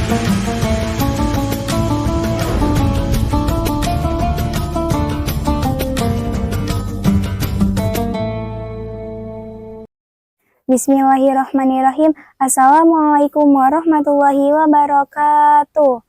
Bismillahirrahmanirrahim. Assalamualaikum warahmatullahi wabarakatuh.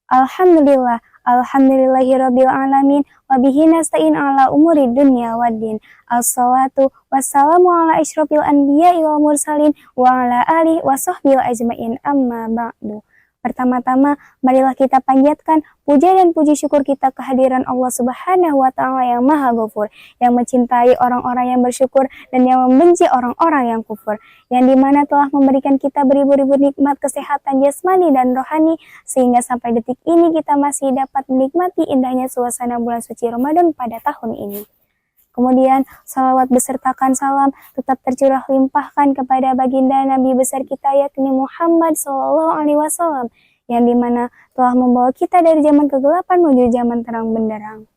Alhamdulillah, alhamdulillahirabbil alamin, wa bihi nasta'in ala umuri dunya waddin. Assalatu wassalamu ala asyrofil anbiya'i wal mursalin wa ala alihi wa sahbihi ajmain, amma ba'du. Pertama-tama, marilah kita panjatkan puja dan puji syukur kita kehadiran Allah Subhanahu wa Ta'ala yang Maha Ghafur, yang mencintai orang-orang yang bersyukur dan yang membenci orang-orang yang kufur, yang dimana telah memberikan kita beribu-ribu nikmat kesehatan jasmani dan rohani, sehingga sampai detik ini kita masih dapat menikmati indahnya suasana bulan suci Ramadan pada tahun ini. Kemudian, salawat besertakan salam tetap tercurah limpahkan kepada baginda Nabi besar kita yakni Muhammad SAW, yang dimana telah membawa kita dari zaman kegelapan menuju zaman terang benderang.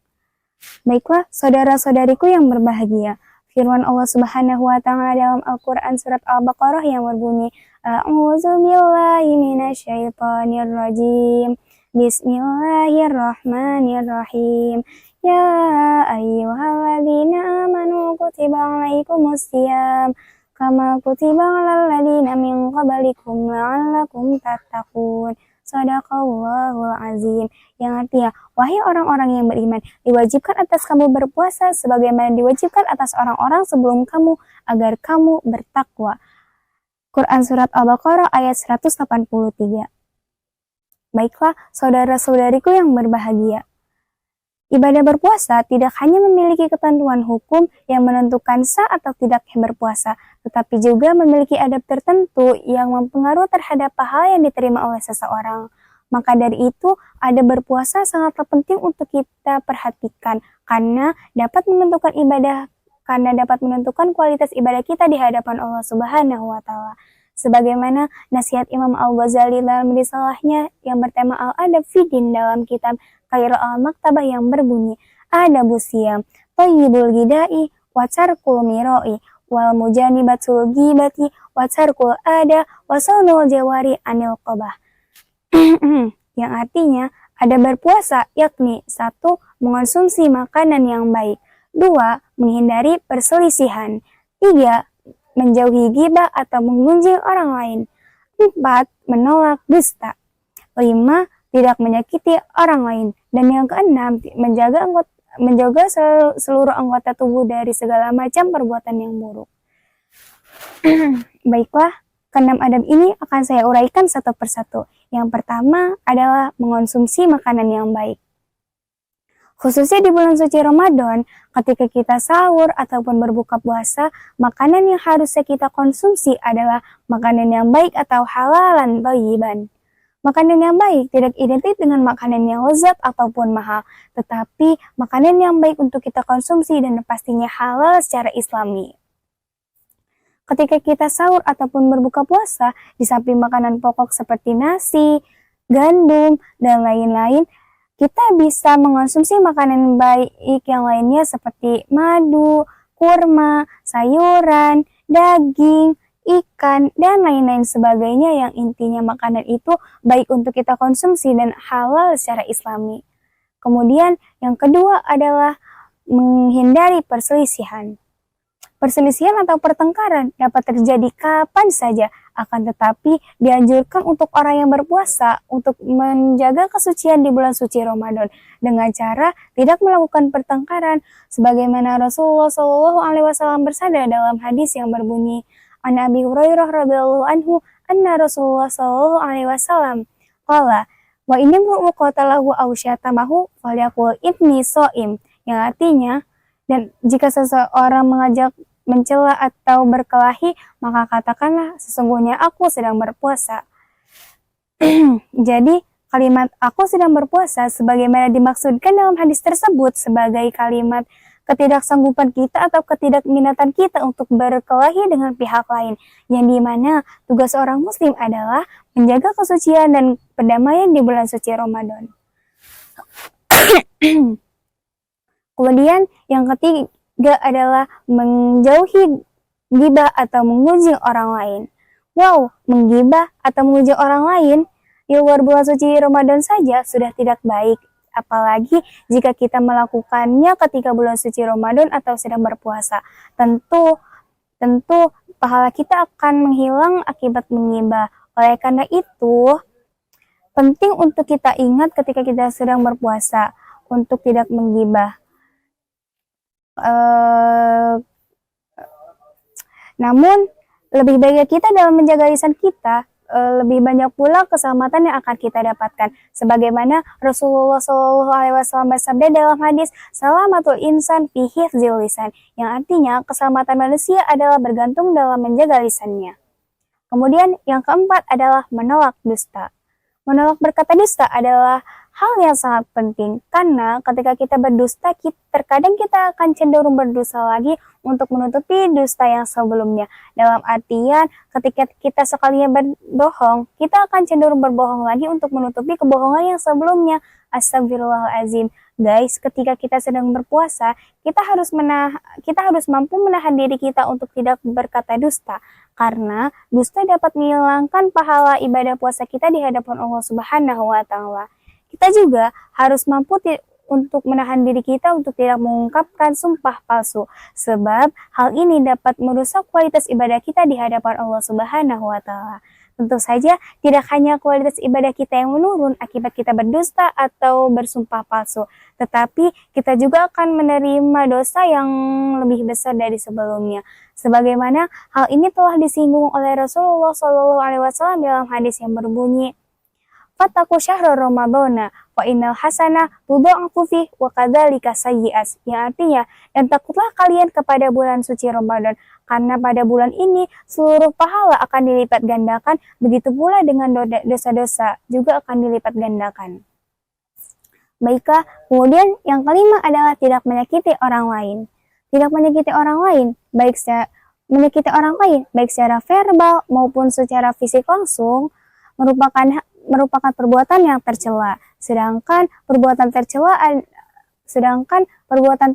Baiklah, saudara-saudariku yang berbahagia, firman Allah Subhanahu wa Ta'ala dalam Al-Quran surat Al-Baqarah yang berbunyi, A'udzubillahi minasyaitonirrajim, Bismillahirrahmanirrahim. Ya ayyuhalladzina amanu kutiba alaikumusiyam kama kutiba alal ladzina min qablikum la'allakum tattaqun. Shadaqallahul azim. Yang artinya, wahai orang-orang yang beriman, diwajibkan atas kamu berpuasa sebagaimana diwajibkan atas orang-orang sebelum kamu agar kamu bertakwa. Quran surat Al-Baqarah ayat 183. Baiklah, saudara-saudariku yang berbahagia, ibadah berpuasa tidak hanya memiliki ketentuan hukum yang menentukan sah atau tidaknya berpuasa, tetapi juga memiliki adab tertentu yang mempengaruhi terhadap pahala yang diterima oleh seseorang. Maka dari itu, adab berpuasa sangatlah penting untuk kita perhatikan karena dapat menentukan kualitas ibadah kita di hadapan Allah Subhanahu wa Ta'ala. Sebagaimana nasihat Imam Al-Ghazali dalam risalahnya yang bertema Al-Adab Fidin dalam kitab Khairul Al-Maktabah yang berbunyi, Adabus Siyam, Thayyibul Gidai, Watarkul Miroi, Wal Mujanibatul Gibati, Watarkul Ada, Wasaunul Jawari Anil Qobah. Yang artinya, ada berpuasa yakni 1. Mengonsumsi makanan yang baik, 2. Menghindari perselisihan, 3. Menjauhi ghibah atau mengunjing orang lain, 4. Menolak dusta, 5. Tidak menyakiti orang lain, dan yang keenam menjaga seluruh anggota tubuh dari segala macam perbuatan yang buruk. Baiklah, keenam adab ini akan saya uraikan satu persatu. Yang pertama adalah mengonsumsi makanan yang baik. Khususnya di bulan suci Ramadan, ketika kita sahur ataupun berbuka puasa, makanan yang harusnya kita konsumsi adalah makanan yang baik atau halalan thayyiban. Makanan yang baik tidak identik dengan makanan yang lezat ataupun mahal, tetapi makanan yang baik untuk kita konsumsi dan pastinya halal secara islami. Ketika kita sahur ataupun berbuka puasa, di samping makanan pokok seperti nasi, gandum, dan lain-lain, kita bisa mengonsumsi makanan baik yang lainnya seperti madu, kurma, sayuran, daging, ikan, dan lain-lain sebagainya yang intinya makanan itu baik untuk kita konsumsi dan halal secara islami. Kemudian yang kedua adalah menghindari perselisihan. Perselisihan atau pertengkaran dapat terjadi kapan saja, akan tetapi dianjurkan untuk orang yang berpuasa untuk menjaga kesucian di bulan suci Ramadan dengan cara tidak melakukan pertengkaran, sebagaimana Rasulullah SAW bersabda dalam hadis yang berbunyi, An Abi Hurairah radhiyallahu anhu anna Rasulullah sallallahu alaihi wasallam qala wa inni qatalahu aw syatamahu falyaqul inni shaim, yang artinya, dan jika seseorang mengajak mencela atau berkelahi, maka katakanlah sesungguhnya aku sedang berpuasa. Jadi kalimat aku sedang berpuasa sebagaimana dimaksudkan dalam hadis tersebut sebagai kalimat ketidaksanggupan kita atau ketidakminatan kita untuk berkelahi dengan pihak lain, yang dimana tugas seorang muslim adalah menjaga kesucian dan perdamaian di bulan suci Ramadan. Kemudian yang ketiga adalah menjauhi ghibah atau mengunjing orang lain. Menggibah atau mengunjing orang lain di luar bulan suci Ramadan saja sudah tidak baik, apalagi jika kita melakukannya ketika bulan suci Ramadan atau sedang berpuasa. Tentu pahala kita akan menghilang akibat menggibah. Oleh karena itu, penting untuk kita ingat ketika kita sedang berpuasa untuk tidak menggibah. Namun, lebih baiknya kita dalam menjaga lisan kita, lebih banyak pula keselamatan yang akan kita dapatkan. Sebagaimana Rasulullah SAW bersabda dalam hadis, "Salamatul insan fi hifzil lisan," yang artinya keselamatan manusia adalah bergantung dalam menjaga lisannya. Kemudian yang keempat adalah menolak dusta. Menolak berkata dusta adalah hal yang sangat penting, karena ketika kita berdusta, terkadang kita akan cenderung berdosa lagi untuk menutupi dusta yang sebelumnya. Dalam artian, ketika kita sekalinya berbohong, kita akan cenderung berbohong lagi untuk menutupi kebohongan yang sebelumnya. Astagfirullahaladzim. Guys, ketika kita sedang berpuasa, kita harus mampu menahan diri kita untuk tidak berkata dusta, karena dusta dapat menghilangkan pahala ibadah puasa kita di hadapan Allah Subhanahu wa Ta'ala. Kita juga harus mampu untuk menahan diri kita untuk tidak mengungkapkan sumpah palsu, sebab hal ini dapat merusak kualitas ibadah kita di hadapan Allah Subhanahu wa Ta'ala. Tentu saja tidak hanya kualitas ibadah kita yang menurun akibat kita berdusta atau bersumpah palsu, tetapi kita juga akan menerima dosa yang lebih besar dari sebelumnya. Sebagaimana hal ini telah disinggung oleh Rasulullah SAW dalam hadis yang berbunyi, "Fattaku syahrul Ramadana wa innal hasana tudha'afu fi wa kadzalika sayyi'at," yang artinya, dan takutlah kalian kepada bulan suci Ramadan, karena pada bulan ini seluruh pahala akan dilipat gandakan, begitu pula dengan dosa-dosa juga akan dilipat gandakan. Baiklah, kemudian yang kelima adalah tidak menyakiti orang lain. Tidak menyakiti orang lain, baik secara verbal maupun secara fisik langsung, merupakan perbuatan yang tercela. Sedangkan perbuatan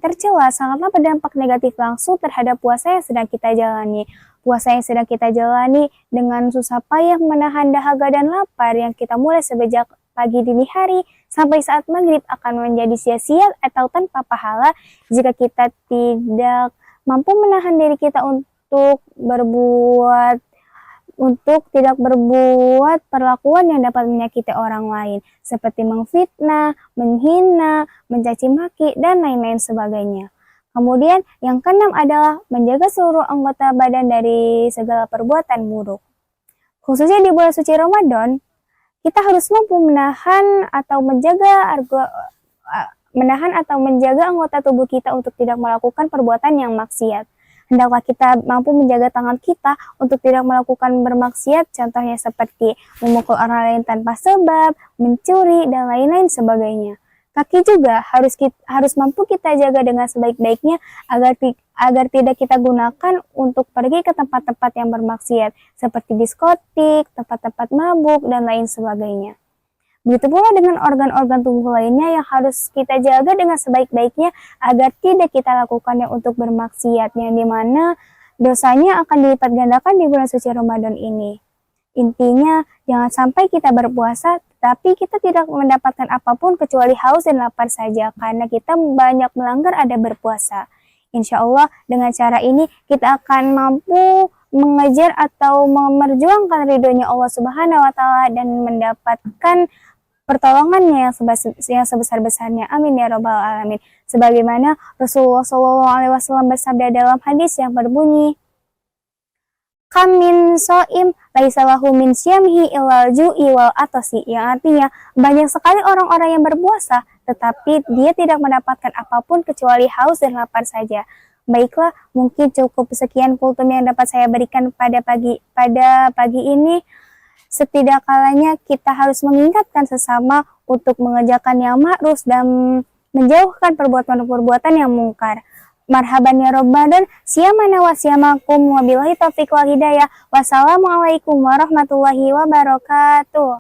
tercela sangatlah berdampak negatif langsung terhadap puasa yang sedang kita jalani. Puasa yang sedang kita jalani dengan susah payah menahan dahaga dan lapar yang kita mulai sejak pagi dini hari sampai saat maghrib akan menjadi sia-sia atau tanpa pahala jika kita tidak mampu menahan diri kita untuk tidak berbuat perlakuan yang dapat menyakiti orang lain, seperti mengfitnah, menghina, mencaci maki, dan lain-lain sebagainya. Kemudian yang keenam adalah menjaga seluruh anggota badan dari segala perbuatan buruk. Khususnya di bulan suci Ramadan, kita harus mampu menahan atau menjaga anggota tubuh kita untuk tidak melakukan perbuatan yang maksiat. Hendaklah kita mampu menjaga tangan kita untuk tidak melakukan bermaksiat, contohnya seperti memukul orang lain tanpa sebab, mencuri, dan lain-lain sebagainya. Kaki juga harus mampu kita jaga dengan sebaik-baiknya agar tidak kita gunakan untuk pergi ke tempat-tempat yang bermaksiat, seperti diskotik, tempat-tempat mabuk, dan lain sebagainya. Begitu pula dengan organ-organ tubuh lainnya yang harus kita jaga dengan sebaik-baiknya agar tidak kita lakukannya untuk bermaksiat, yang dimana dosanya akan dilipat gandakan di bulan suci Ramadan ini. Intinya, jangan sampai kita berpuasa tapi kita tidak mendapatkan apapun kecuali haus dan lapar saja, karena kita banyak melanggar adab berpuasa. Insya Allah dengan cara ini kita akan mampu mengejar atau memerjuangkan ridhonya Allah Subhanahu wa Ta'ala dan mendapatkan pertolongannya yang sebesar-besarnya. Amin ya rabbal alamin. Sebagaimana Rasulullah SAW bersabda dalam hadis yang berbunyi, "Kam min shaim laisa lahu min syamhi illal ju'i wal atasi," yang artinya banyak sekali orang-orang yang berpuasa tetapi dia tidak mendapatkan apapun kecuali haus dan lapar saja. Baiklah, mungkin cukup sekian kultum yang dapat saya berikan pada pagi ini. Setidak kalanya kita harus mengingatkan sesama untuk mengerjakan yang ma'ruf dan menjauhkan perbuatan-perbuatan yang mungkar. Marhaban ya Ramadan, siyamana wa siyamakum, wabillahi taufiq wal hidayah. Wassalamualaikum warahmatullahi wabarakatuh.